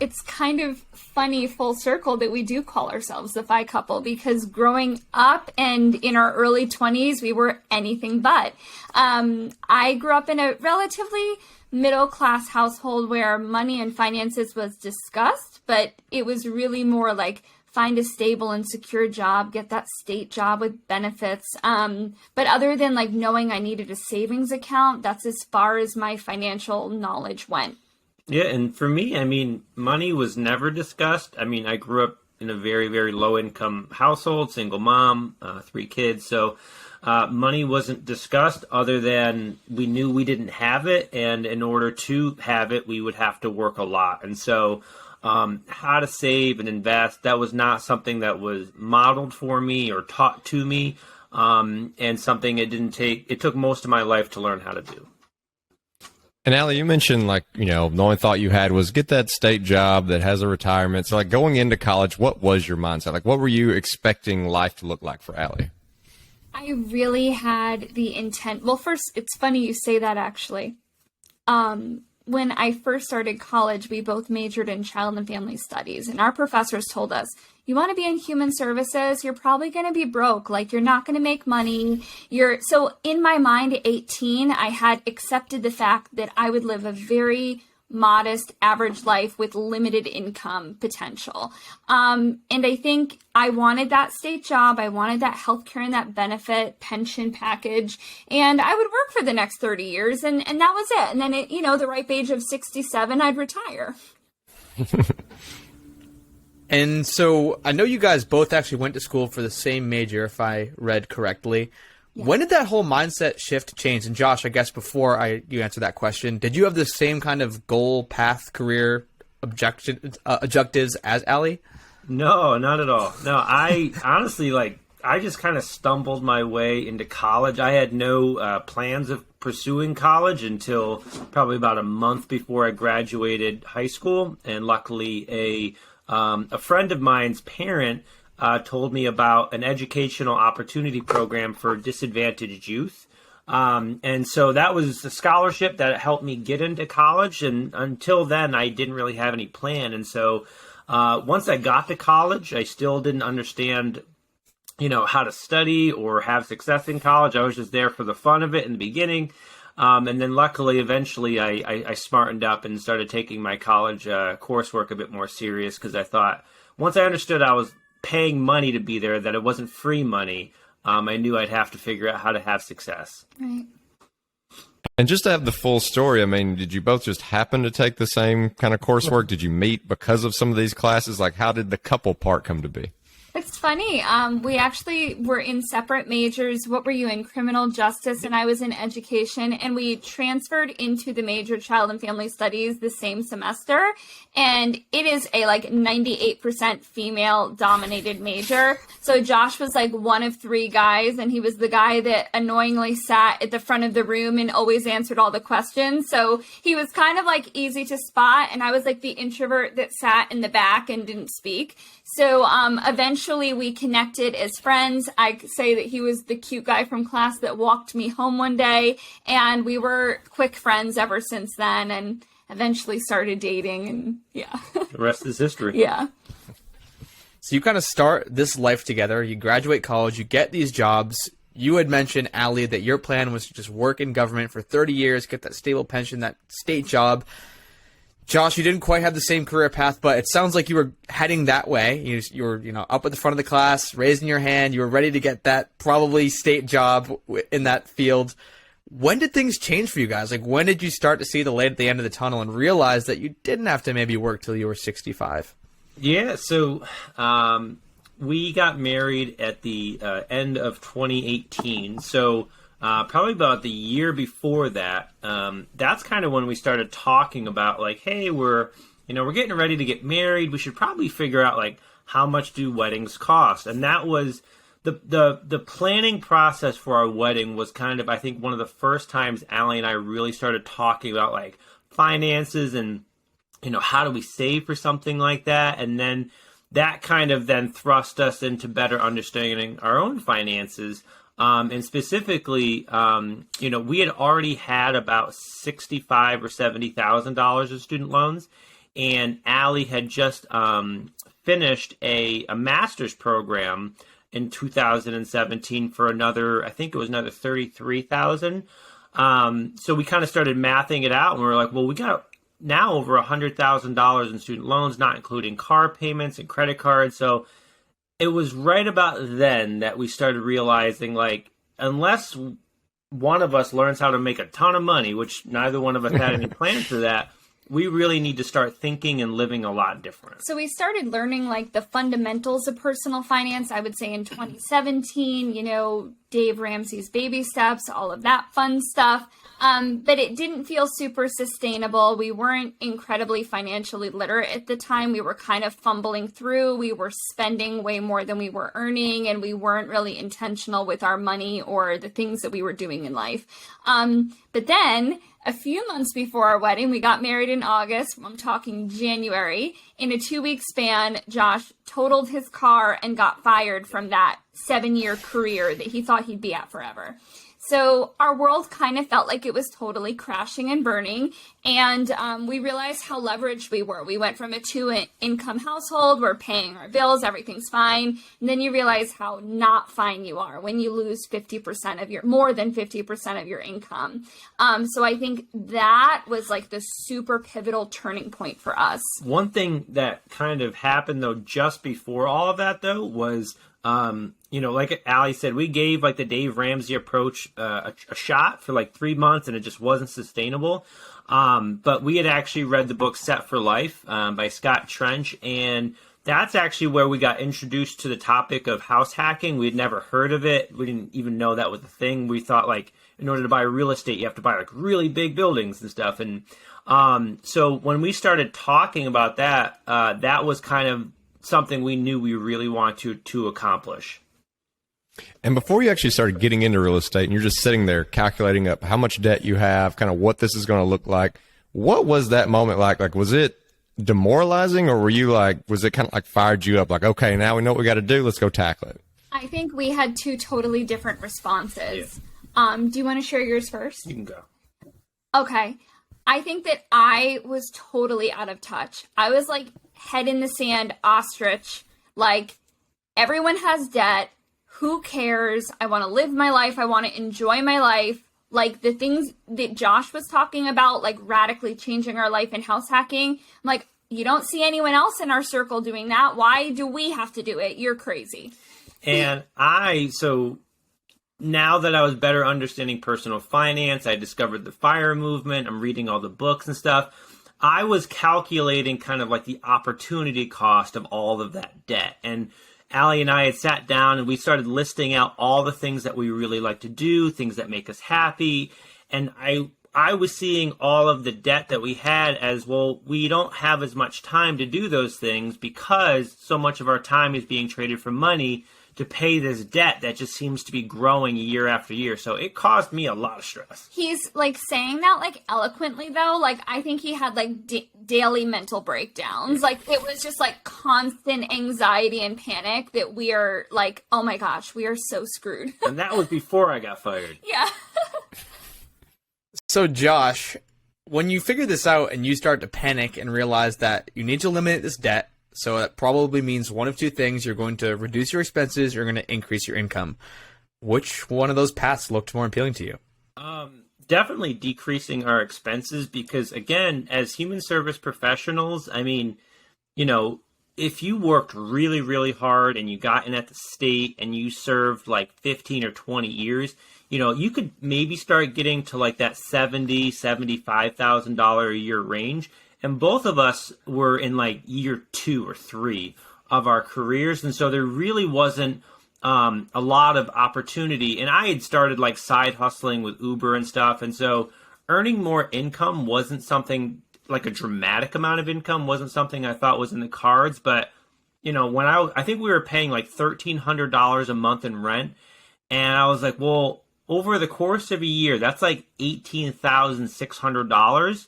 it's kind of funny full circle that we do call ourselves the Phi couple, because growing up and in our early 20s, we were anything but. I grew up in a relatively middle-class household where money and finances was discussed, but it was really more like find a stable and secure job, get that state job with benefits. But other than like knowing I needed a savings account, that's as far as my financial knowledge went. Yeah, and for me, I mean, money was never discussed. I mean, I grew up in a very, very low income household, single mom, 3 kids. So money wasn't discussed other than we knew we didn't have it. And in order to have it, we would have to work a lot. And so how to save and invest, that was not something that was modeled for me or taught to me. And something it took most of my life to learn how to do. And Allie, you mentioned like, the only thought you had was get that state job that has a retirement. So like going into college, what was your mindset? Like what were you expecting life to look like for Allie? I really had the intent. Well, first, it's funny you say that actually. When I first started college, we both majored in child and family studies, and our professors told us, you want to be in human services, you're probably going to be broke. Like, you're not going to make money. So in my mind at 18, I had accepted the fact that I would live a very modest, average life with limited income potential. And I think I wanted that state job. I wanted that healthcare and that benefit pension package. And I would work for the next 30 years. And that was it. And then, the ripe age of 67, I'd retire. And so I know you guys both actually went to school for the same major, if I read correctly. Yeah. When did that whole mindset shift change? And Josh, I guess before you answer that question, did you have the same kind of goal, path, career objectives as Allie? No, not at all. No, I honestly, I just kind of stumbled my way into college. I had no plans of pursuing college until probably about a month before I graduated high school. And luckily, a friend of mine's parent told me about an educational opportunity program for disadvantaged youth. And so that was a scholarship that helped me get into college. And until then, I didn't really have any plan. And so once I got to college, I still didn't understand, how to study or have success in college. I was just there for the fun of it in the beginning. And then luckily, eventually, I smartened up and started taking my college coursework a bit more serious, because I thought once I understood I was paying money to be there, that it wasn't free money, I knew I'd have to figure out how to have success. Right. And just to have the full story, I mean, did you both just happen to take the same kind of coursework? Did you meet because of some of these classes? Like, how did the couple part come to be? It's funny. We actually were in separate majors. What were you in? Criminal justice, and I was in education. And we transferred into the major child and family studies the same semester. And it is a 98% female dominated major. So Josh was one of 3 guys, and he was the guy that annoyingly sat at the front of the room and always answered all the questions. So he was kind of easy to spot. And I was the introvert that sat in the back and didn't speak. So eventually we connected as friends. I say that he was the cute guy from class that walked me home one day, and we were quick friends ever since then, and eventually started dating, and yeah. The rest is history. Yeah. So you kind of start this life together. You graduate college, you get these jobs. You had mentioned, Allie, that your plan was to just work in government for 30 years, get that stable pension, that state job. Josh, you didn't quite have the same career path, but it sounds like you were heading that way. You were, up at the front of the class, raising your hand. You were ready to get that probably state job in that field. When did things change for you guys? When did you start to see the light at the end of the tunnel and realize that you didn't have to maybe work till you were 65? Yeah, so we got married at the end of 2018. So probably about the year before that, that's kind of when we started talking about hey, we're getting ready to get married. We should probably figure out how much do weddings cost? And that was the planning process for our wedding was kind of, I think, one of the first times Allie and I really started talking about finances and, how do we save for something like that? And then that kind of then thrust us into better understanding our own finances. And specifically, we had already had about $65,000 or $70,000 of student loans. and Allie had just finished a master's program in 2017 for another, I think it was another 33,000. So we kind of started mathing it out, and we were like, well, we got now over $100,000 in student loans, not including car payments and credit cards. So it was right about then that we started realizing, like, unless one of us learns how to make a ton of money, which neither one of us had any plans for that, we really need to start thinking and living a lot different. So we started learning like the fundamentals of personal finance, I would say in 2017, Dave Ramsey's baby steps, all of that fun stuff. But it didn't feel super sustainable. We weren't incredibly financially literate at the time. We were kind of fumbling through. We were spending way more than we were earning, and we weren't really intentional with our money or the things that we were doing in life. But then a few months before our wedding, we got married in August. I'm talking January. In a 2-week span, Josh totaled his car and got fired from that 7-year career that he thought he'd be at forever. So our world kind of felt like it was totally crashing and burning, and we realized how leveraged we were. We went from a 2-income household, we're paying our bills, everything's fine, and then you realize how not fine you are when you lose more than 50% of your income. So I think that was like the super pivotal turning point for us. One thing that kind of happened, though, just before all of that, though, was like Allie said, we gave like the Dave Ramsey approach a shot for like 3 months, and it just wasn't sustainable. But we had actually read the book Set for Life by Scott Trench, and that's actually where we got introduced to the topic of house hacking. We'd never heard of it. We didn't even know that was a thing. We thought like in order to buy real estate, you have to buy like really big buildings and stuff. And so when we started talking about that, that was kind of something we knew we really wanted to accomplish. And before you actually started getting into real estate and you're just sitting there calculating up how much debt you have, kind of what this is going to look like, what was that moment like? Like, was it demoralizing, or were you like, was it kind of like fired you up? Like, okay, now we know what we got to do. Let's go tackle it. I think we had 2 totally different responses. Yeah. Do you want to share yours first? You can go. Okay. I think that I was totally out of touch. I was like head in the sand, ostrich, like everyone has debt. Who cares? I want to live my life. I want to enjoy my life. Like the things that Josh was talking about, like radically changing our life and house hacking. I'm like, you don't see anyone else in our circle doing that. Why do we have to do it? You're crazy. And so now that I was better understanding personal finance, I discovered the FIRE movement. I'm reading all the books and stuff. I was calculating kind of like the opportunity cost of all of that debt. And Allie and I had sat down and we started listing out all the things that we really like to do, things that make us happy. And I was seeing all of the debt that we had as, well, we don't have as much time to do those things because so much of our time is being traded for money to pay this debt that just seems to be growing year after year. So it caused me a lot of stress. He's like saying that like eloquently though. Like I think he had like daily mental breakdowns. Like it was just like constant anxiety and panic that we are like, oh my gosh, we are so screwed. And that was before I got fired. Yeah. So Josh, when you figure this out and you start to panic and realize that you need to eliminate this debt, so that probably means one of 2 things. You're going to reduce your expenses, you're going to increase your income. Which one of those paths looked more appealing to you? Definitely decreasing our expenses because, again, as human service professionals, I mean, if you worked really, really hard and you got in at the state and you served like 15 or 20 years, you could maybe start getting to like that $70,000, $75,000 a year range. And both of us were in like year 2 or 3 of our careers. And so there really wasn't a lot of opportunity. And I had started like side hustling with Uber and stuff. And so earning more income wasn't something like a dramatic amount of income wasn't something I thought was in the cards. But, when I think we were paying like $1,300 a month in rent. And I was like, well, over the course of a year, that's like $18,600.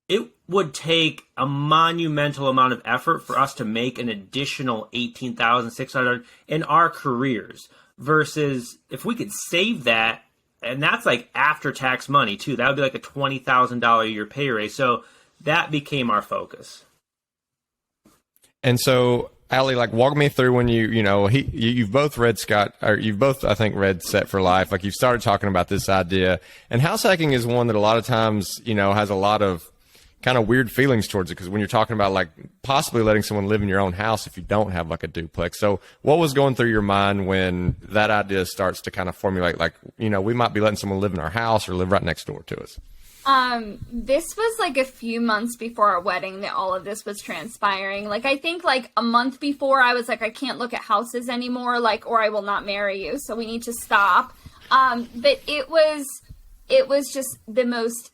It would take a monumental amount of effort for us to make an additional $18,600 in our careers versus if we could save that, and that's like after tax money too. That would be like a $20,000 a year pay raise. So that became our focus. And so, Allie, like, walk me through when you've both read you've both, I think, read Set for Life. Like, you've started talking about this idea, and house hacking is one that a lot of times, has a lot of kind of weird feelings towards it, because when you're talking about like possibly letting someone live in your own house if you don't have like a duplex. So what was going through your mind when that idea starts to kind of formulate, like, we might be letting someone live in our house or live right next door to us? This was like a few months before our wedding that all of this was transpiring. Like, I think like a month before, I was like, I can't look at houses anymore, like, or I will not marry you. So we need to stop. But it was just the most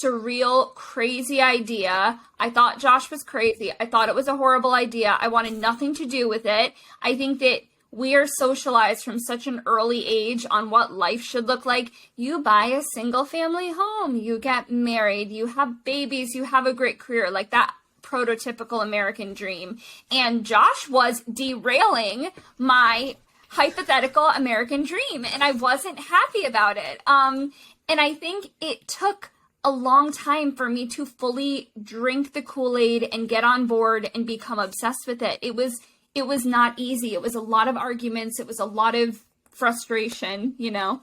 surreal, crazy idea. I thought Josh was crazy. I thought it was a horrible idea. I wanted nothing to do with it. I think that we are socialized from such an early age on what life should look like. You buy a single family home, you get married, you have babies, you have a great career, like that prototypical American dream. And Josh was derailing my hypothetical American dream, and I wasn't happy about it. And I think it took a long time for me to fully drink the Kool-Aid and get on board and become obsessed with it. It was not easy. It was a lot of arguments. It was a lot of frustration,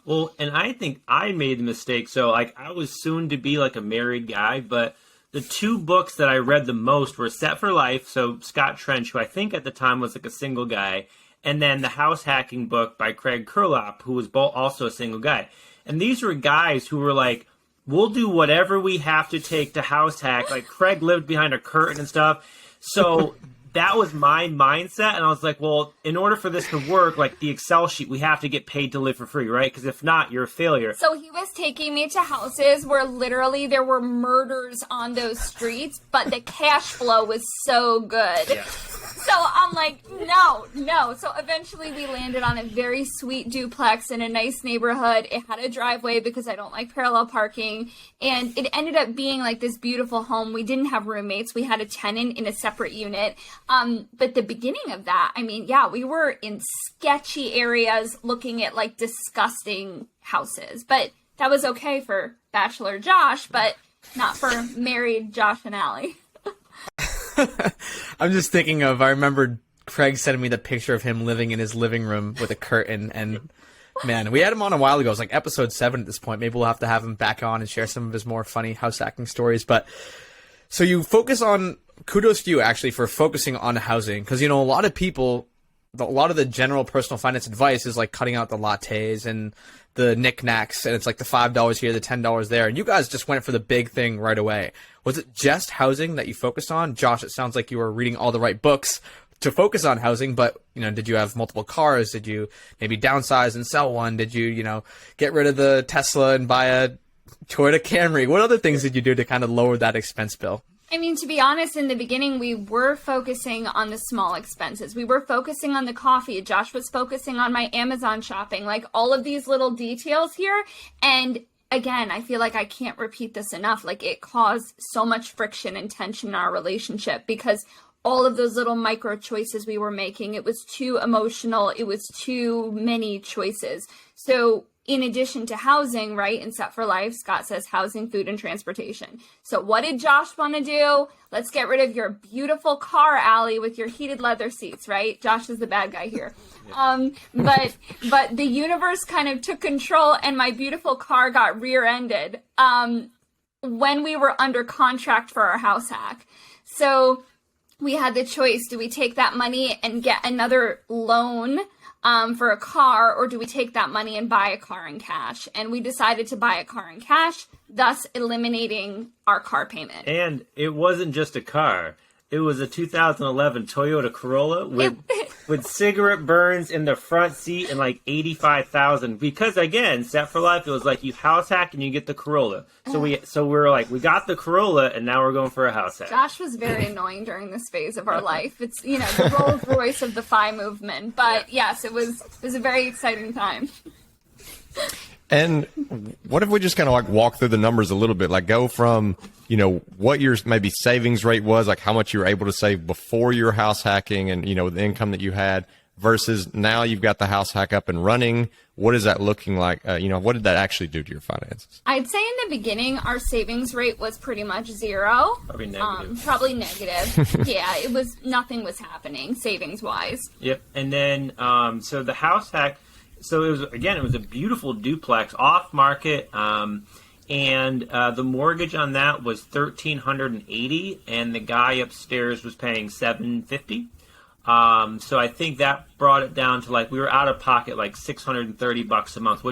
Well, and I think I made the mistake. So, like, I was soon to be like a married guy, but the two books that I read the most were Set for Life. So Scott Trench, who I think at the time was like a single guy, and then the house hacking book by Craig Kurlop, who was also a single guy. And these were guys who were like, we'll do whatever we have to take to house hack. Like, Craig lived behind a curtain and stuff. So that was my mindset. And I was like, well, in order for this to work, like the Excel sheet, we have to get paid to live for free, right? Because if not, you're a failure. So he was taking me to houses where literally there were murders on those streets, but the cash flow was so good. Yeah. So I'm like, no. So eventually we landed on a very sweet duplex in a nice neighborhood. It had a driveway because I don't like parallel parking. And it ended up being like this beautiful home. We didn't have roommates. We had a tenant in a separate unit. But the beginning of that, I mean, yeah, we were in sketchy areas looking at like disgusting houses. But that was okay for Bachelor Josh, but not for married Josh and Allie. I'm just thinking I remember Craig sending me the picture of him living in his living room with a curtain, and man, we had him on a while ago. It was like episode 7 at this point. Maybe we'll have to have him back on and share some of his more funny house hacking stories. But so you focus on, kudos to you actually for focusing on housing, because, a lot of people, a lot of the general personal finance advice is like cutting out the lattes and the knickknacks, and it's like the $5 here, the $10 there, and you guys just went for the big thing right away. Was it just housing that you focused on? Josh, it sounds like you were reading all the right books to focus on housing, but, did you have multiple cars? Did you maybe downsize and sell one? Did you, get rid of the Tesla and buy a Toyota Camry? What other things did you do to kind of lower that expense bill? I mean, to be honest, in the beginning, we were focusing on the small expenses. We were focusing on the coffee. Josh was focusing on my Amazon shopping, like all of these little details here. And again, I feel like I can't repeat this enough. Like, it caused so much friction and tension in our relationship because all of those little micro choices we were making, it was too emotional. It was too many choices. So in addition to housing, right, in Set for Life, Scott says housing, food, and transportation. So what did Josh want to do? Let's get rid of your beautiful car, Allie, with your heated leather seats, right? Josh is the bad guy here. But the universe kind of took control, and my beautiful car got rear-ended when we were under contract for our house hack. So we had the choice. Do we take that money and get another loan for a car, or do we take that money and buy a car in cash? And we decided to buy a car in cash, thus eliminating our car payment. And it wasn't just a car. It was a 2011 Toyota Corolla with cigarette burns in the front seat and like $85,000. Because again, Set for Life, it was like you house hack and you get the Corolla. So we were like, we got the Corolla and now we're going for a house hack. Josh was very annoying during this phase of our life. It's, the Rolls Royce of the FI movement. But yes, it was a very exciting time. And what if we just kind of like walk through the numbers a little bit, like go from, what your maybe savings rate was, like how much you were able to save before your house hacking and, the income that you had versus now you've got the house hack up and running? What is that looking like? What did that actually do to your finances? I'd say in the beginning, our savings rate was pretty much zero. Probably negative. Probably negative. Yeah, nothing was happening savings wise. Yep. And then, so the house hack, so it was a beautiful duplex off market. And the mortgage on that was $1,380, and the guy upstairs was paying $750. So I think that brought it down to we were out of pocket $630 a month,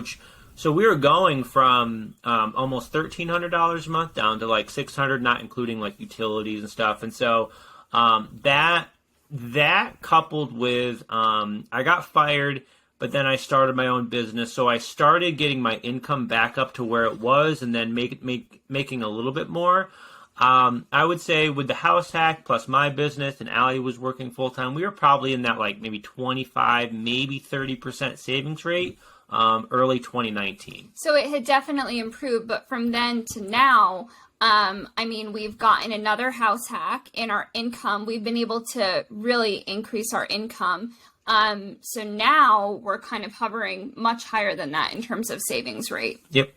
so we were going from almost $1,300 a month down to $600, not including utilities and stuff. And so that coupled with I got fired, but then I started my own business, so I started getting my income back up to where it was, and then making a little bit more. I would say with the house hack plus my business, and Allie was working full time, we were probably in that maybe 25, maybe 30% savings rate early 2019. So it had definitely improved, but from then to now, we've gotten another house hack in our income. We've been able to really increase our income. So now we're kind of hovering much higher than that in terms of savings rate. Yep.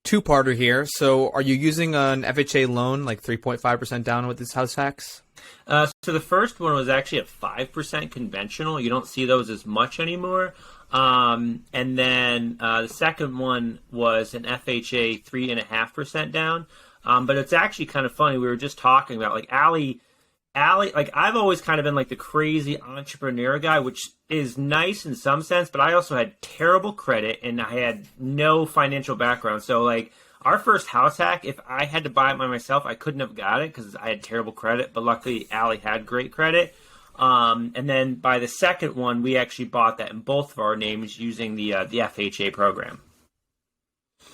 Two-parter here. So are you using an FHA loan, 3.5% down with this house hacks? So the first one was actually a 5% conventional. You don't see those as much anymore. And then the second one was an FHA 3.5% down. But it's actually kind of funny. We were just talking about Allie, I've always kind of been the crazy entrepreneur guy, which is nice in some sense, but I also had terrible credit and I had no financial background. So our first house hack, if I had to buy it by myself, I couldn't have got it because I had terrible credit, but luckily Allie had great credit. And then by the second one, we actually bought that in both of our names using the FHA program.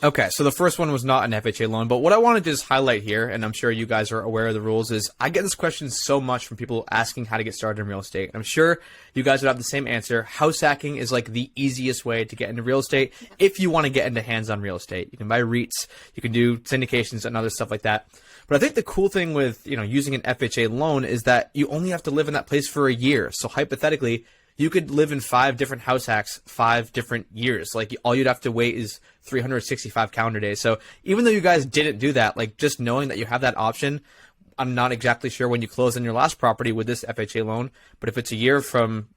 Okay, so the first one was not an FHA loan, but what I wanted to just highlight here, and I'm sure you guys are aware of the rules, is I get this question so much from people asking how to get started in real estate. I'm sure you guys would have the same answer. House hacking is the easiest way to get into real estate if you want to get into hands-on real estate. You can buy REITs, you can do syndications and other stuff like that. But I think the cool thing with using an FHA loan is that you only have to live in that place for a year. So hypothetically, you could live in 5 different house hacks, 5 different years. All you'd have to wait is 365 calendar days. So even though you guys didn't do that, just knowing that you have that option, I'm not exactly sure when you close on your last property with this FHA loan, but if it's a year from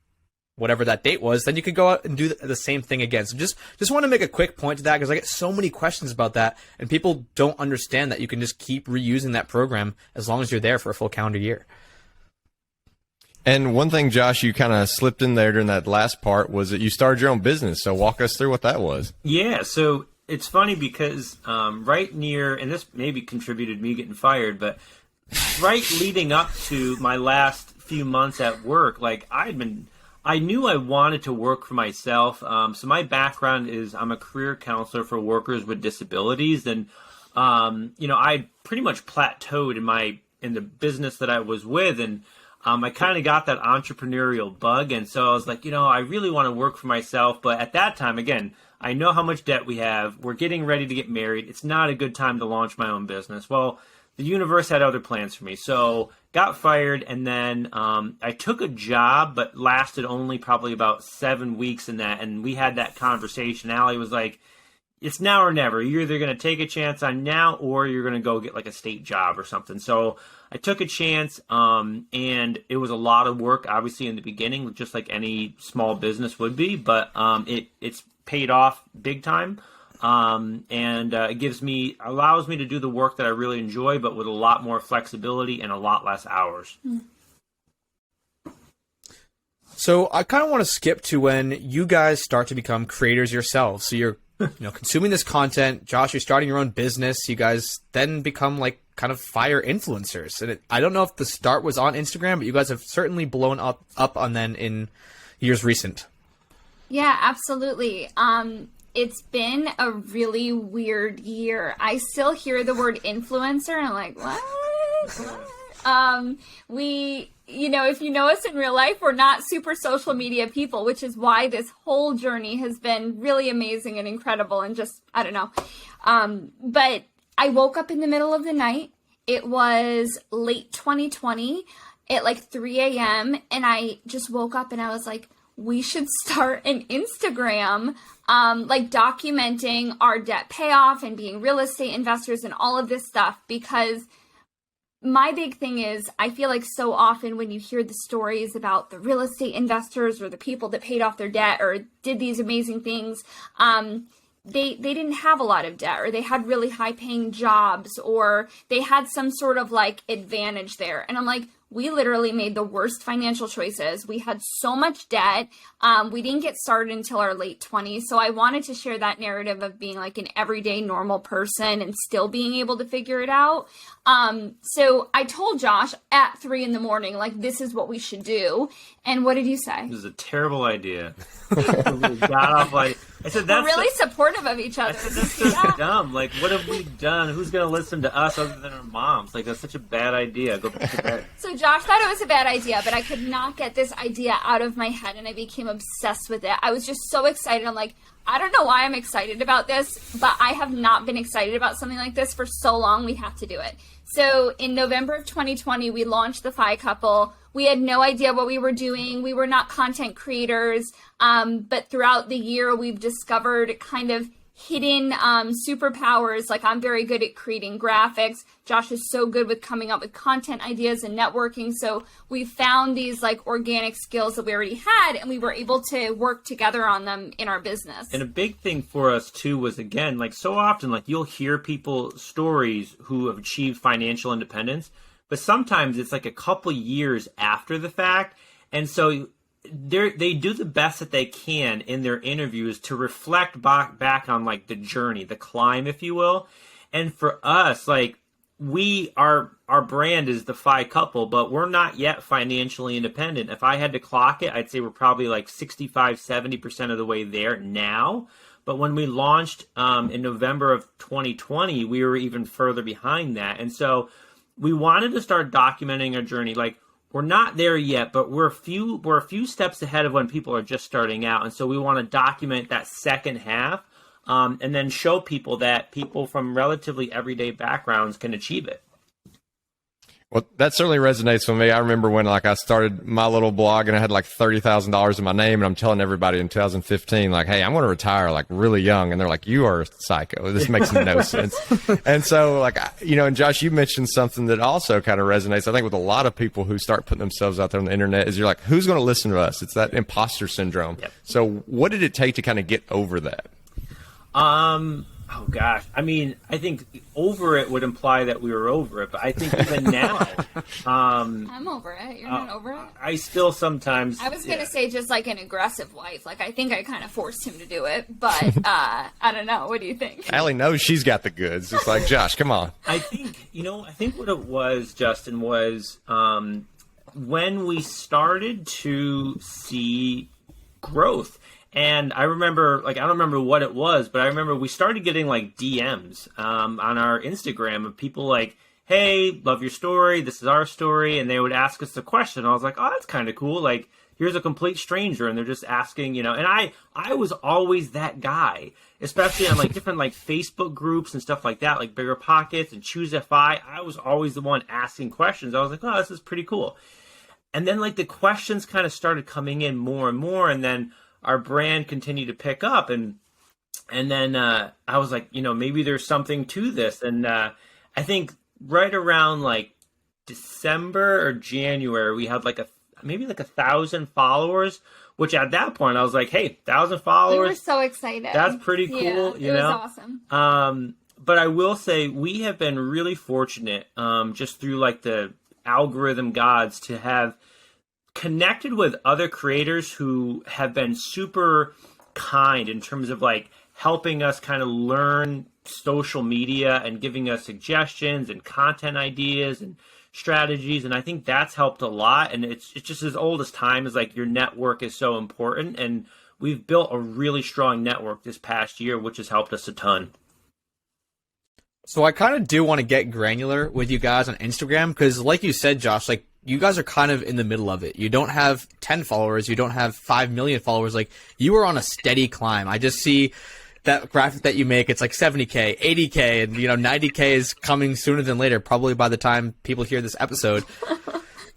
whatever that date was, then you could go out and do the same thing again. So just want to make a quick point to that because I get so many questions about that, and people don't understand that you can just keep reusing that program as long as you're there for a full calendar year. And one thing, Josh, you kind of slipped in there during that last part was that you started your own business. So walk us through what that was. Yeah, so it's funny because right near, and this maybe contributed to me getting fired, but right leading up to my last few months at work, I knew I wanted to work for myself. So my background is I'm a career counselor for workers with disabilities, and I pretty much plateaued in the business that I was with, and I kind of got that entrepreneurial bug, and so I was I really want to work for myself. But at that time, again, I know how much debt we have. We're getting ready to get married. It's not a good time to launch my own business. Well, the universe had other plans for me, so got fired, and then I took a job, but lasted only probably about 7 weeks in that, and we had that conversation. Allie was like, it's now or never. You're either going to take a chance on now or you're going to go get a state job or something. So I took a chance, and it was a lot of work, obviously, in the beginning, just like any small business would be, but it's paid off big time. And it allows me to do the work that I really enjoy, but with a lot more flexibility and a lot less hours. So I kind of want to skip to when you guys start to become creators yourselves. So you're consuming this content. Josh, you're starting your own business. You guys then become kind of fire influencers. And I don't know if the start was on Instagram, but you guys have certainly blown up on then in years recent. Yeah, absolutely. It's been a really weird year. I still hear the word influencer and I'm like, what? If you know us in real life, we're not super social media people, which is why this whole journey has been really amazing and incredible and just, I don't know. But I woke up in the middle of the night. It was late 2020 at like 3 a.m. and I just woke up and I was like, we should start an Instagram, like documenting our debt payoff and being real estate investors and all of this stuff. Because my big thing is, I feel like so often when you hear the stories about the real estate investors or the people that paid off their debt or did these amazing things, they didn't have a lot of debt, or they had really high paying jobs, or they had some sort of like advantage there. And I'm like, we literally made the worst financial choices. We had so much debt. We didn't get started until our late 20s. So I wanted to share that narrative of being like an everyday normal person and still being able to figure it out. So I told Josh at 3 a.m, like, this is what we should do. And what did you say? This is a terrible idea. We got off like, I said, that's we're really supportive of each other. that's so dumb. Like, what have we done? Who's going to listen to us other than our moms? Like, that's such a bad idea. Go back to bed. So Josh thought it was a bad idea, but I could not get this idea out of my head, and I became obsessed with it. I was just so excited. I'm like, I don't know why I'm excited about this, but I have not been excited about something like this for so long. We have to do it. So in November of 2020, we launched the Fi Couple. We had no idea what we were doing. We were not content creators, but throughout the year, we've discovered kind of hidden superpowers. Like, I'm very good at creating graphics. Josh is so good with coming up with content ideas and networking. So we found these like organic skills that we already had, and we were able to work together on them in our business. And a big thing for us too was, again, like, so often, like, you'll hear people stories who have achieved financial independence, but sometimes it's like a couple years after the fact. And so they do the best that they can in their interviews to reflect back on like the journey, the climb, if you will. And for us, like, our brand is the Fi Couple, but we're not yet financially independent. If I had to clock it, I'd say we're probably like 65-70% of the way there now. But when we launched in November of 2020, we were even further behind that. And so we wanted to start documenting our journey. Like, we're not there yet, but we're a few steps ahead of when people are just starting out. And so we want to document that second half, and then show people that people from relatively everyday backgrounds can achieve it. Well, that certainly resonates with me. I remember when like I started my little blog and I had like $30,000 in my name, and I'm telling everybody in 2015, like, hey, I'm going to retire like really young. And they're like, you are a psycho. This makes no sense. And so like, you know, and Josh, you mentioned something that also kind of resonates, I think, with a lot of people who start putting themselves out there on the internet is you're like, who's going to listen to us? It's that imposter syndrome. Yep. So what did it take to kind of get over that? Oh gosh. I mean, I think over it would imply that we were over it, but I think even now, I'm over it. You're not over it? I still sometimes. I was going to say just like an aggressive wife. Like, I think I kind of forced him to do it, but I don't know. What do you think? Allie knows she's got the goods. It's like, Josh, come on. I think what it was, Justin, was when we started to see growth. And I remember, like, I don't remember what it was, but I remember we started getting like DMs on our Instagram of people like, hey, love your story. This is our story. And they would ask us a question. I was like, oh, that's kind of cool. Like, here's a complete stranger, and they're just asking, you know. And I was always that guy, especially on like different like Facebook groups and stuff like that, like Bigger Pockets and Choose FI. I was always the one asking questions. I was like, oh, this is pretty cool. And then like the questions kind of started coming in more and more, and then our brand continued to pick up, and then I was like, you know, maybe there's something to this. And I think right around like December or January, we had like maybe 1,000 followers, which at that point I was like, hey, 1,000 followers. We were so excited. That's pretty cool. Yeah, it was awesome. But I will say we have been really fortunate, just through like the algorithm gods, to have connected with other creators who have been super kind in terms of like helping us kind of learn social media and giving us suggestions and content ideas and strategies. And I think that's helped a lot. And it's just as old as time, is like your network is so important. And we've built a really strong network this past year, which has helped us a ton. So I kind of do want to get granular with you guys on Instagram, because like you said, Josh, like, you guys are kind of in the middle of it. You don't have 10 followers. You don't have 5 million followers. Like, you are on a steady climb. I just see that graphic that you make. It's like 70K, 80K, and, you know, 90K is coming sooner than later, probably by the time people hear this episode.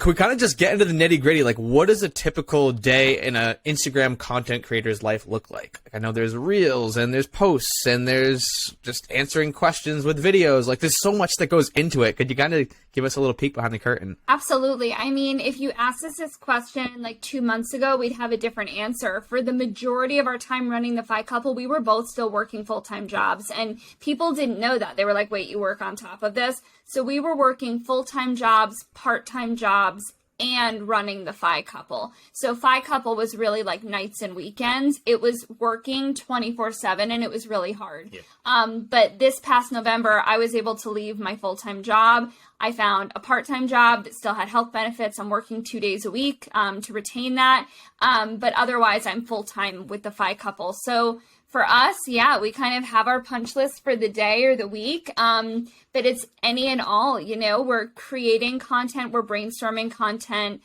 Could we kind of just get into the nitty gritty? Like, what does a typical day in a Instagram content creator's life look like? I know there's reels and there's posts and there's just answering questions with videos. Like, there's so much that goes into it. Could you kind of give us a little peek behind the curtain? Absolutely. I mean, if you asked us this question like 2 months ago, we'd have a different answer. For the majority of our time running the Phi Couple, we were both still working full-time jobs, and people didn't know that. They were like, wait, you work on top of this? So we were working full-time jobs, part-time jobs, and running the Phi Couple. So Phi Couple was really like nights and weekends. It was working 24/7, and it was really hard. Yeah. But this past November, I was able to leave my full-time job. I found a part-time job that still had health benefits. I'm working 2 days a week to retain that. But otherwise, I'm full-time with the Phi Couple. So for us, yeah, we kind of have our punch list for the day or the week, but it's any and all, you know, we're creating content, we're brainstorming content.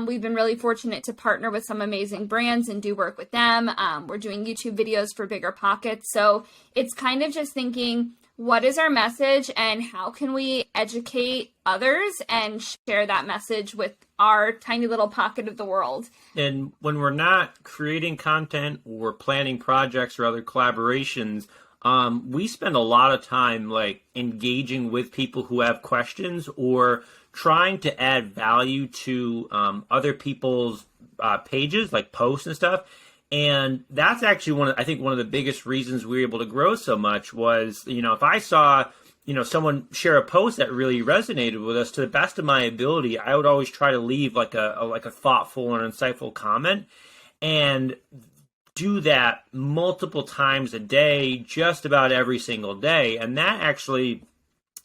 We've been really fortunate to partner with some amazing brands and do work with them. We're doing YouTube videos for Bigger Pockets. So it's kind of just thinking, what is our message and how can we educate others and share that message with our tiny little pocket of the world? And when we're not creating content or planning projects or other collaborations, we spend a lot of time like engaging with people who have questions or trying to add value to other people's pages, like posts and stuff. And that's actually I think one of the biggest reasons we were able to grow so much was, you know, if I saw, you know, someone share a post that really resonated with us, to the best of my ability, I would always try to leave like a thoughtful or insightful comment, and do that multiple times a day, just about every single day. And that actually,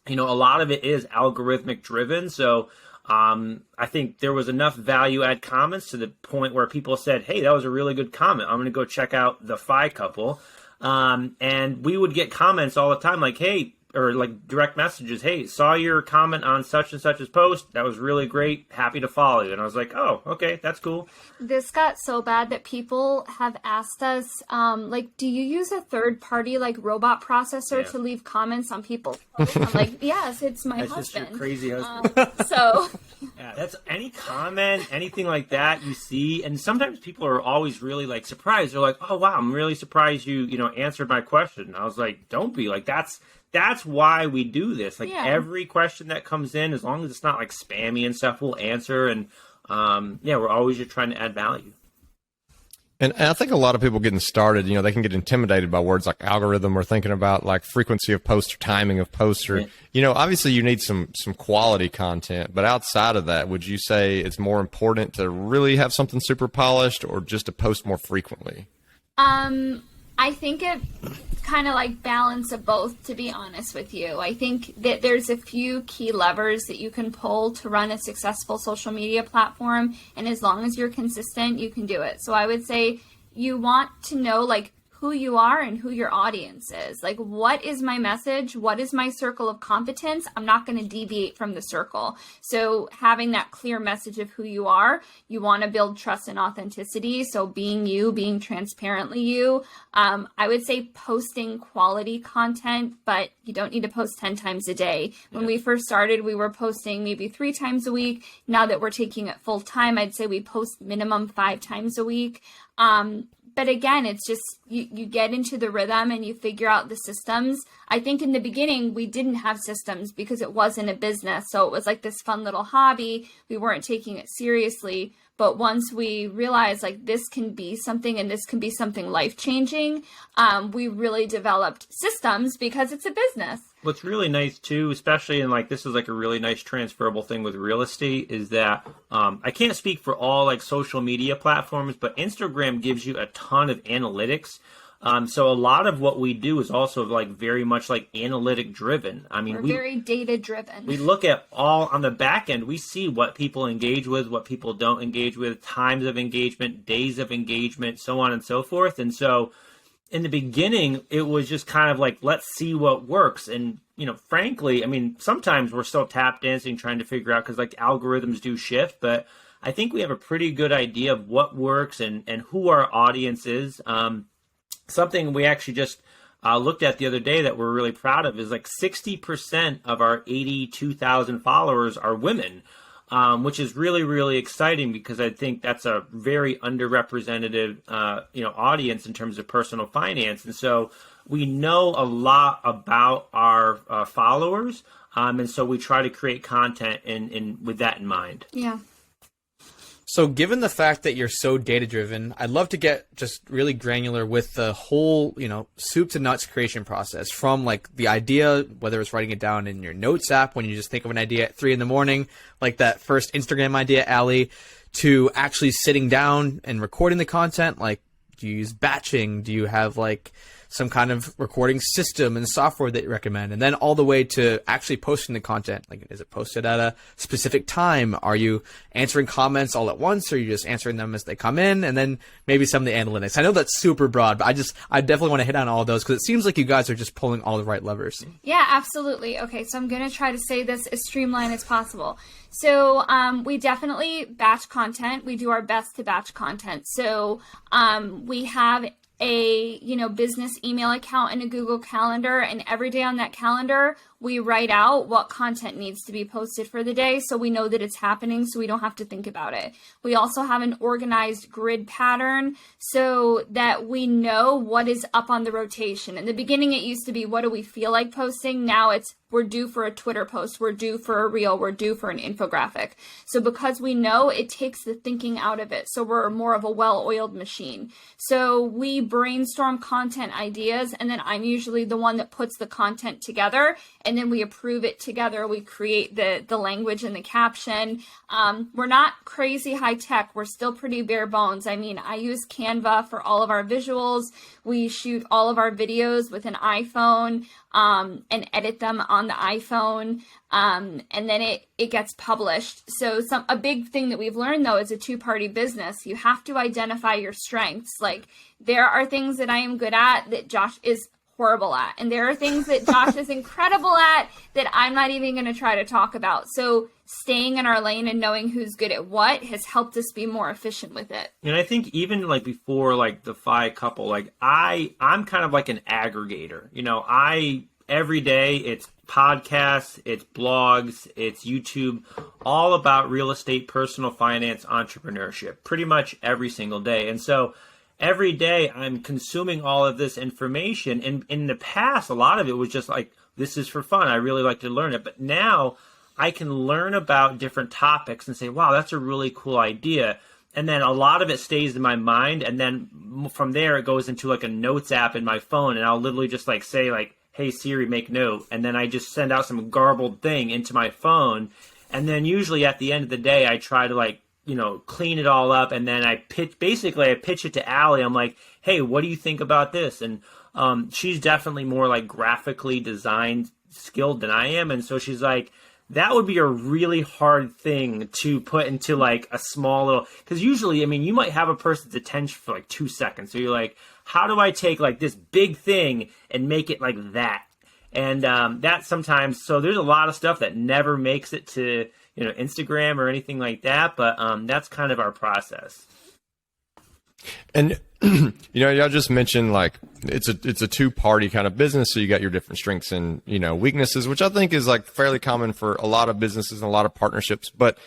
you know, a lot of it is algorithmic driven. So I think there was enough value add comments to the point where people said, hey, that was a really good comment. I'm going to go check out the Phi Couple. And we would get comments all the time like, hey, or like direct messages, hey, saw your comment on such and such's post. That was really great. Happy to follow you. And I was like, oh, okay, that's cool. This got so bad that people have asked us, like, do you use a third party like robot processor to leave comments on people's posts? I'm like, yes, it's my husband. That's just your crazy husband. So yeah, that's any comment, anything like that you see. And sometimes people are always really like surprised. They're like, oh, wow, I'm really surprised you answered my question. And I was like, don't be like, that's why we do this. Like every question that comes in, as long as it's not like spammy and stuff, we'll answer. And we're always just trying to add value. And I think a lot of people getting started, you know, they can get intimidated by words like algorithm or thinking about like frequency of post or timing of post or, you know, obviously you need some quality content. But outside of that, would you say it's more important to really have something super polished or just to post more frequently? I think it kind of like balance of both, to be honest with you. I think that there's a few key levers that you can pull to run a successful social media platform. And as long as you're consistent, you can do it. So I would say you want to know like who you are and who your audience is. Like, what is my message? What is my circle of competence? I'm not going to deviate from the circle. So having that clear message of who you are, you want to build trust and authenticity. So being you, being transparently you. I would say posting quality content, but you don't need to post 10 times a day. When we first started, we were posting maybe 3 times a week. Now that we're taking it full time, I'd say we post minimum 5 times a week. But again, it's just you get into the rhythm and you figure out the systems. I think in the beginning, we didn't have systems because it wasn't a business. So it was like this fun little hobby. We weren't taking it seriously. But once we realized like this can be something and this can be something life-changing, we really developed systems because it's a business. What's really nice too, especially in like, this is like a really nice transferable thing with real estate, is that I can't speak for all like social media platforms, but Instagram gives you a ton of analytics. So a lot of what we do is also like very much like analytic driven. I mean, we're very data driven. We look at all on the back end. We see what people engage with, what people don't engage with, times of engagement, days of engagement, so on and so forth. And so in the beginning, it was just kind of like, let's see what works. And, you know, frankly, I mean, sometimes we're still tap dancing, trying to figure out, because like algorithms do shift, but I think we have a pretty good idea of what works and who our audience is. Something we actually just looked at the other day that we're really proud of is like 60% of our 82,000 followers are women. which is really, really exciting because I think that's a very underrepresented, audience in terms of personal finance. And so we know a lot about our followers, and so we try to create content in with that in mind. Yeah. So given the fact that you're so data-driven, I'd love to get just really granular with the whole, soup to nuts creation process, from like the idea, whether it's writing it down in your notes app when you just think of an idea at 3 a.m, like that first Instagram idea, Allie, to actually sitting down and recording the content. Like, do you use batching? Do you have like some kind of recording system and software that you recommend? And then all the way to actually posting the content. Like, is it posted at a specific time? Are you answering comments all at once? Or are you just answering them as they come in? And then maybe some of the analytics. I know that's super broad, but I definitely want to hit on all those because it seems like you guys are just pulling all the right levers. Yeah, absolutely. Okay, so I'm going to try to say this as streamlined as possible. So we definitely batch content. We do our best to batch content. So we have a business email account and a Google Calendar, and every day on that calendar we write out what content needs to be posted for the day, so we know that it's happening, so we don't have to think about it. We also have an organized grid pattern so that we know what is up on the rotation. In the beginning it used to be, what do we feel like posting? Now it's, we're due for a Twitter post, we're due for a reel, we're due for an infographic. So because we know, it takes the thinking out of it. So we're more of a well-oiled machine. So we brainstorm content ideas, and then I'm usually the one that puts the content together, and then we approve it together. We create the language and the caption. We're not crazy high tech. We're still pretty bare bones. I mean, I use Canva for all of our visuals. We shoot all of our videos with an iPhone and edit them on the iPhone, and then it gets published. So a big thing that we've learned, though, is a two-party business. You have to identify your strengths. Like, there are things that I am good at that Josh is horrible at, and there are things that Josh is incredible at that I'm not even going to try to talk about. So staying in our lane and knowing who's good at what has helped us be more efficient with it. And I think even like before, like the Phi couple, like I'm kind of like an aggregator. Every day it's podcasts, it's blogs, it's YouTube, all about real estate, personal finance, entrepreneurship, pretty much every single day. And so every day I'm consuming all of this information. And in the past, a lot of it was just like, this is for fun. I really like to learn it. But now I can learn about different topics and say, wow, that's a really cool idea. And then a lot of it stays in my mind. And then from there, it goes into like a notes app in my phone. And I'll literally just like say like, hey, Siri, make note. And then I just send out some garbled thing into my phone. And then usually at the end of the day, I try to like, clean it all up. And then I pitch it to Allie. I'm like, hey, what do you think about this? And she's definitely more like graphically designed skilled than I am. And so she's like, that would be a really hard thing to put into like a small little, because usually, I mean, you might have a person's attention for like 2 seconds. So you're like, how do I take like this big thing and make it like that? And that sometimes, so there's a lot of stuff that never makes it to, Instagram or anything like that. But that's kind of our process. And y'all just mentioned like it's a two-party kind of business, so you got your different strengths and weaknesses, which I think is like fairly common for a lot of businesses and a lot of partnerships. But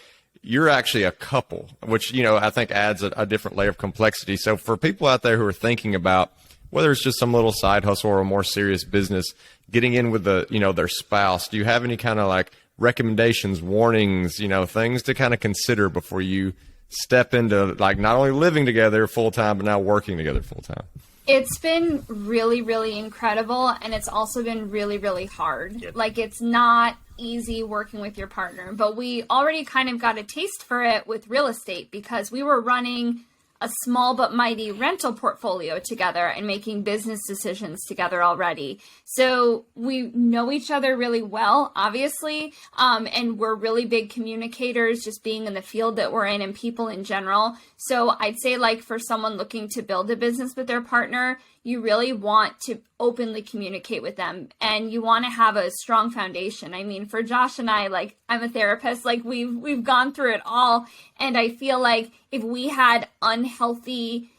you're actually a couple, which I think adds a different layer of complexity. So for people out there who are thinking about whether it's just some little side hustle or a more serious business, getting in with their spouse, do you have any kind of like recommendations, warnings, things to kind of consider before you step into like not only living together full time, but now working together full time? It's been really, really incredible. And it's also been really, really hard. Yep. Like, it's not easy working with your partner, but we already kind of got a taste for it with real estate because we were running a small but mighty rental portfolio together and making business decisions together already. So we know each other really well, obviously, and we're really big communicators, just being in the field that we're in and people in general. So I'd say, like, for someone looking to build a business with their partner, you really want to openly communicate with them, and you want to have a strong foundation. I mean, for Josh and I, like, I'm a therapist, like we've gone through it all. And I feel like if we had unhealthy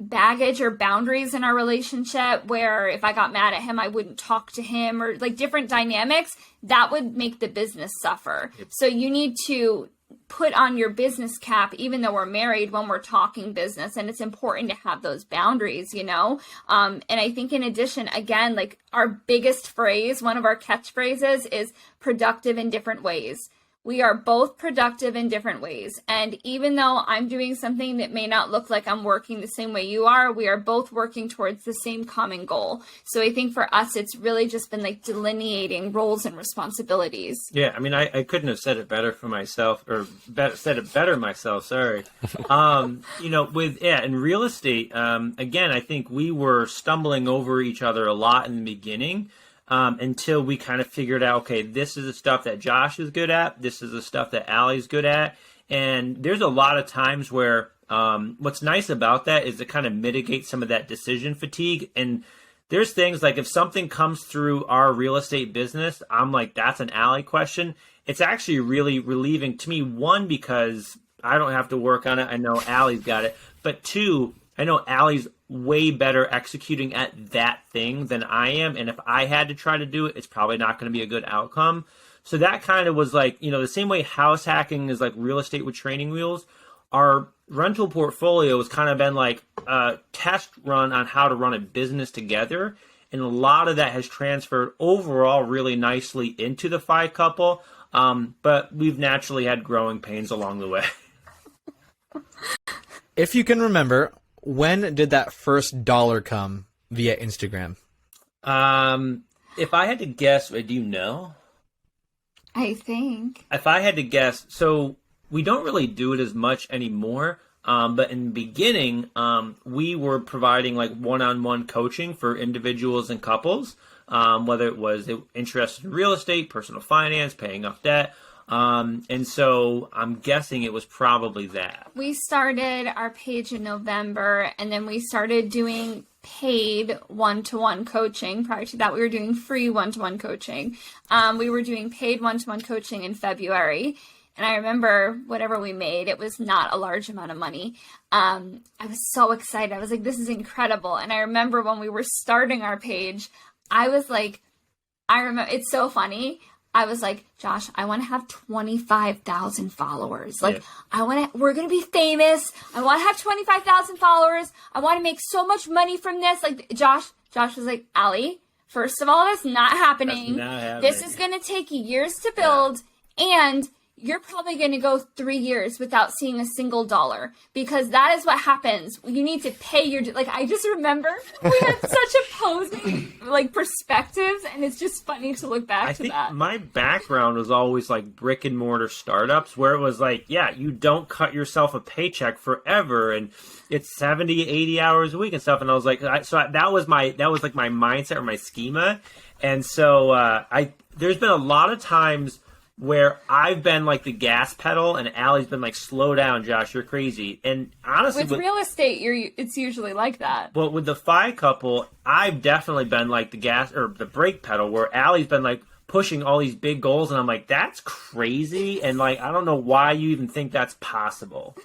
baggage or boundaries in our relationship where if I got mad at him, I wouldn't talk to him, or like different dynamics that would make the business suffer. So you need to put on your business cap, even though we're married, when we're talking business. And it's important to have those boundaries, you know? And I think in addition, again, like our biggest phrase, one of our catchphrases is productive in different ways. We are both productive in different ways. And even though I'm doing something that may not look like I'm working the same way you are, we are both working towards the same common goal. So I think for us, it's really just been like delineating roles and responsibilities. Yeah, I mean, I couldn't have said it better for myself, or said it better myself, sorry. You know, in real estate, again, I think we were stumbling over each other a lot in the beginning. Until we kind of figured out, okay, this is the stuff that Josh is good at. This is the stuff that Allie's good at. And there's a lot of times where what's nice about that is it kind of mitigates some of that decision fatigue. And there's things like if something comes through our real estate business, I'm like, that's an Allie question. It's actually really relieving to me. One, because I don't have to work on it. I know Allie's got it. But two, I know Allie's way better executing at that thing than I am. And if I had to try to do it, it's probably not going to be a good outcome. So that kind of was like, you know, the same way house hacking is like real estate with training wheels, our rental portfolio has kind of been like a test run on how to run a business together. And a lot of that has transferred overall really nicely into the Phi couple. But we've naturally had growing pains along the way. If you can remember, when did that first dollar come via Instagram? If I had to guess, do you know? I think. If I had to guess, so we don't really do it as much anymore. But in the beginning, we were providing like one-on-one coaching for individuals and couples, whether it was interested in real estate, personal finance, paying off debt. And so I'm guessing it was probably that. We started our page in November, and then we started doing paid one-to-one coaching. Prior to that, we were doing free one-to-one coaching. We were doing paid one-to-one coaching in February. And I remember whatever we made, it was not a large amount of money. I was so excited. I was like, this is incredible. And I remember when we were starting our page, I was like, it's so funny. I was like, Josh, I want to have 25,000 followers. Like, yeah. We're going to be famous. I want to have 25,000 followers. I want to make so much money from this. Like, Josh was like, Allie, first of all, that's not happening. This is going to take years to build. Yeah. And you're probably going to go 3 years without seeing a single dollar, because that is what happens. You need to pay your, like, I just remember we had such opposing, like, perspectives, and it's just funny to look back to that. I think my background was always, like, brick and mortar startups, where it was like, yeah, you don't cut yourself a paycheck forever, and it's 70, 80 hours a week and stuff. And I was like, that was like my mindset or my schema. And so there's been a lot of times where I've been like the gas pedal and Allie's been like, slow down, Josh, you're crazy. And honestly, with real estate, it's usually like that. But with the Phi couple, I've definitely been like the gas or the brake pedal, where Allie's been like pushing all these big goals, and I'm like, that's crazy. And like, I don't know why you even think that's possible.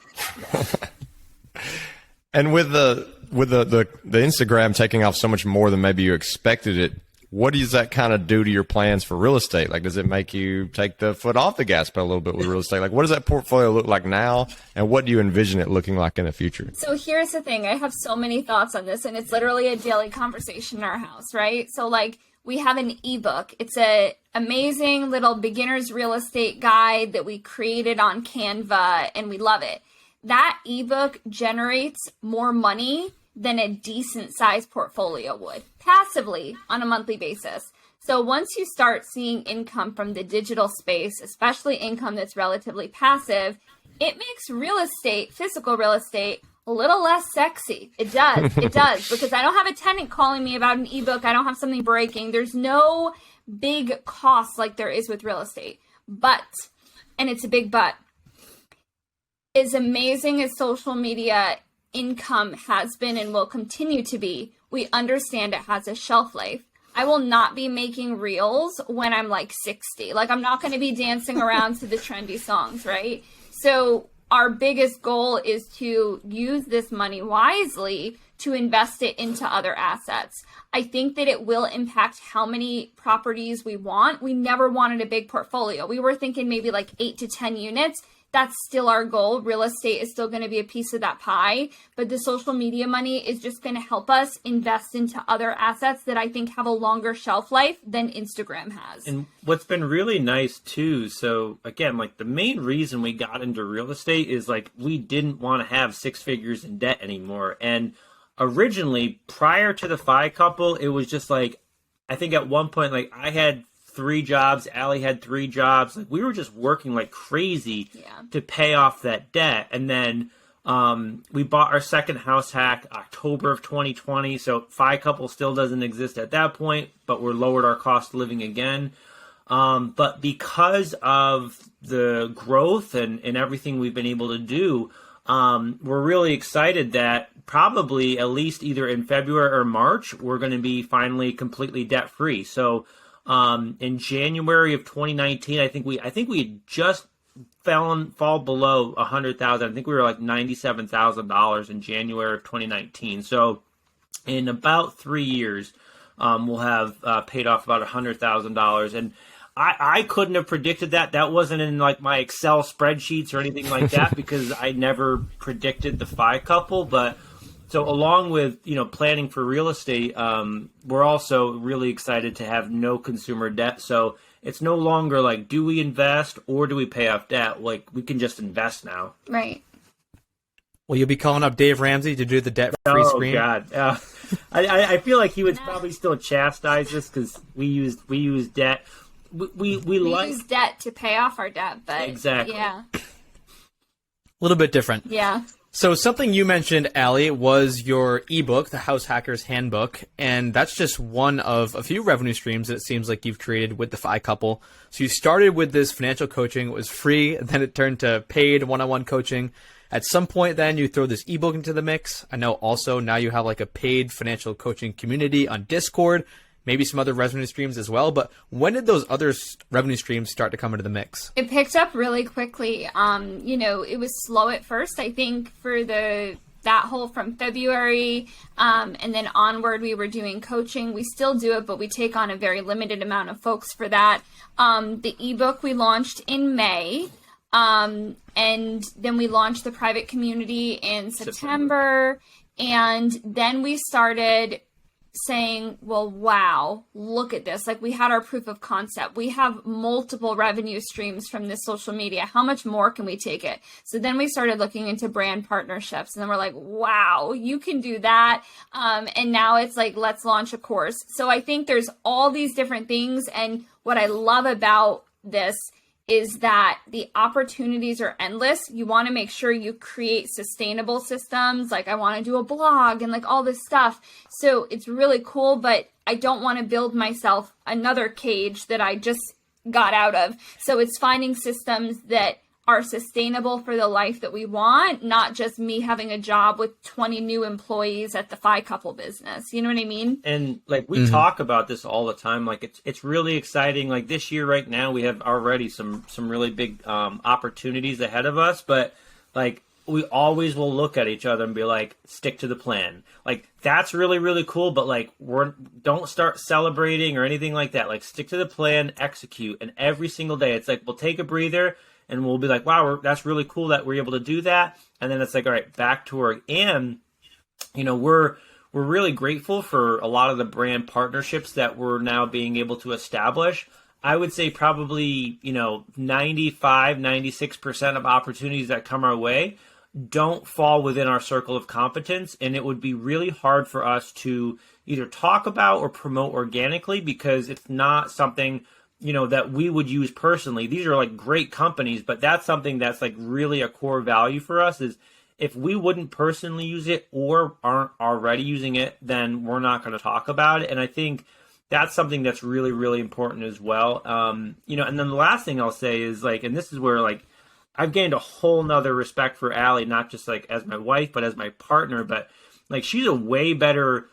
And with the Instagram taking off so much more than maybe you expected it, what does that kind of do to your plans for real estate? Like, does it make you take the foot off the gas pedal a little bit with real estate? Like, what does that portfolio look like now, and what do you envision it looking like in the future? So here's the thing. I have so many thoughts on this, and it's literally a daily conversation in our house, right? So, like, we have an ebook. It's a amazing little beginner's real estate guide that we created on Canva, and we love it. That ebook generates more money than a decent sized portfolio would passively on a monthly basis. So once you start seeing income from the digital space, especially income that's relatively passive, it makes real estate, physical real estate, a little less sexy. It does. It does. Because I don't have a tenant calling me about an ebook. I don't have something breaking. There's no big cost like there is with real estate. But, and it's a big but, as amazing as social media income has been and will continue to be, we understand it has a shelf life. I will not be making reels when I'm like 60. Like, I'm not going to be dancing around to the trendy songs, right? So our biggest goal is to use this money wisely to invest it into other assets. I think that it will impact how many properties we want. We never wanted a big portfolio. We were thinking maybe like 8 to 10 units. That's still our goal. Real estate is still going to be a piece of that pie, but the social media money is just going to help us invest into other assets that I think have a longer shelf life than Instagram has. And what's been really nice too, so again, like the main reason we got into real estate is like we didn't want to have 6 figures in debt anymore. And originally, prior to the Phi couple, it was just like, I think at one point, like I had 3 jobs, Allie had 3 jobs. Like we were just working like crazy to pay off that debt. And then we bought our second house hack October of 2020. So Phi couple still doesn't exist at that point, but we're lowered our cost of living again. But because of the growth and everything we've been able to do, we're really excited that probably at least either in February or March, we're going to be finally completely debt free. So in January of 2019, I think we had just fall below 100,000. I think we were like $97,000 in January of 2019. So in about 3 years, we'll have paid off about $100,000. And I couldn't have predicted that. That wasn't in like my Excel spreadsheets or anything like that because I never predicted the Phi couple. But so along with, planning for real estate, we're also really excited to have no consumer debt. So it's no longer like, do we invest or do we pay off debt? Like we can just invest now. Right. Will you be calling up Dave Ramsey to do the debt-free screen? Oh God, I feel like he would probably still chastise us because we use debt. We use debt to pay off our debt, but exactly. Yeah. A little bit different. Yeah. So something you mentioned, Allie, was your ebook, The House Hacker's Handbook, and that's just one of a few revenue streams that it seems like you've created with the Phi couple. So you started with this financial coaching. It was free, then it turned to paid one-on-one coaching. At some point then you throw this ebook into the mix. I know also now you have like a paid financial coaching community on Discord, maybe some other revenue streams as well. But when did those other revenue streams start to come into the mix? It picked up really quickly. It was slow at first. I think for that whole from February and then onward, we were doing coaching. We still do it, but we take on a very limited amount of folks for that. The ebook we launched in May. And then we launched the private community in September. And then we started saying, well, wow, look at this. Like we had our proof of concept. We have multiple revenue streams from this social media. How much more can we take it? So then we started looking into brand partnerships and then we're like, wow, you can do that. And now it's like, let's launch a course. So I think there's all these different things. And what I love about this is that the opportunities are endless. You want to make sure you create sustainable systems. Like I want to do a blog and like all this stuff. So it's really cool, but I don't want to build myself another cage that I just got out of. So it's finding systems that are sustainable for the life that we want, not just me having a job with 20 new employees at the Phi couple business. You know what I mean? And like we talk about this all the time. Like it's really exciting. Like this year right now, we have already some really big opportunities ahead of us. But like we always will look at each other and be like, stick to the plan. Like that's really, really cool. But like don't start celebrating or anything like that. Like stick to the plan, execute. And every single day, it's like we'll take a breather. And we'll be like, wow, that's really cool that we're able to do that. And then it's like, all right, back to work. And, we're really grateful for a lot of the brand partnerships that we're now being able to establish. I would say probably, 95, 96% of opportunities that come our way don't fall within our circle of competence. And it would be really hard for us to either talk about or promote organically because it's not something that we would use personally. These are like great companies, but that's something that's like really a core value for us is if we wouldn't personally use it or aren't already using it, then we're not going to talk about it. And I think that's something that's really, really important as well. And then the last thing I'll say is like, and this is where like I've gained a whole nother respect for Allie, not just like as my wife, but as my partner, but like she's a way better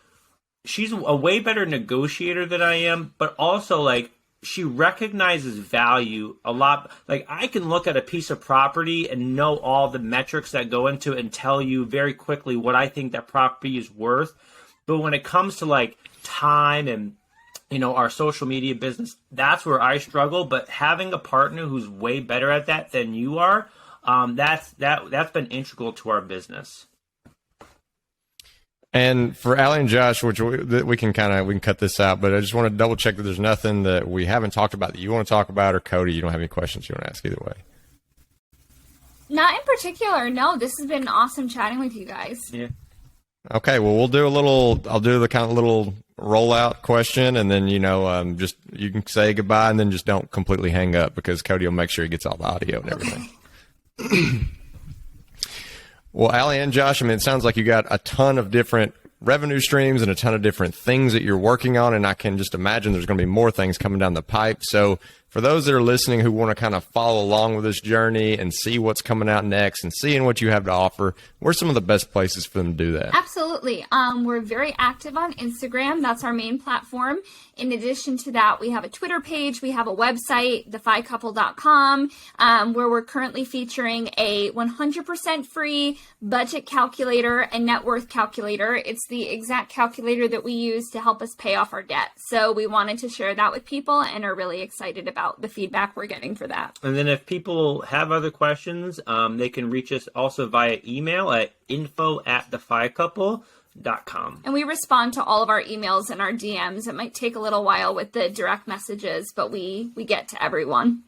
negotiator than I am, but also like, she recognizes value a lot. Like, I can look at a piece of property and know all the metrics that go into it and tell you very quickly what I think that property is worth. But when it comes to like time and, you know, our social media business, that's where I struggle. But having a partner who's way better at that than you are, that's been integral to our business. And for Allie and Josh, which we can cut this out, but I just want to double check that there's nothing that we haven't talked about that you want to talk about, or Cody, you don't have any questions you want to ask either way. Not in particular. No, this has been awesome chatting with you guys. Yeah. Okay, well, I'll do the kind of little rollout question, and then, you know, just, you can say goodbye and then just don't completely hang up, because Cody will make sure he gets all the audio and everything. Okay. Well, Allie and Josh, I mean, it sounds like you got a ton of different revenue streams and a ton of different things that you're working on, and I can just imagine there's going to be more things coming down the pipe. So for those that are listening who want to kind of follow along with this journey and see what's coming out next and seeing what you have to offer, where's some of the best places for them to do that? Absolutely. We're very active on Instagram. That's our main platform. In addition to that, we have a Twitter page. We have a website, thefycouple.com, where we're currently featuring a 100% free budget calculator and net worth calculator. It's the exact calculator that we use to help us pay off our debt. So we wanted to share that with people and are really excited about the feedback we're getting for that. And then if people have other questions, they can reach us also via email at info@thefycouple.com. And we respond to all of our emails and our DMs. It might take a little while with the direct messages, but we get to everyone.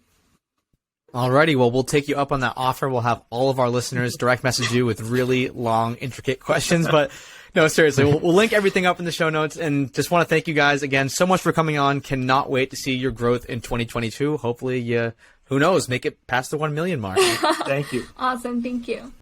Alrighty, well, we'll take you up on that offer. We'll have all of our listeners direct message you with really long, intricate questions. But no, seriously, we'll link everything up in the show notes. And just want to thank you guys again so much for coming on. Cannot wait to see your growth in 2022. Hopefully, who knows, make it past the 1 million mark. Thank you. Awesome. Thank you.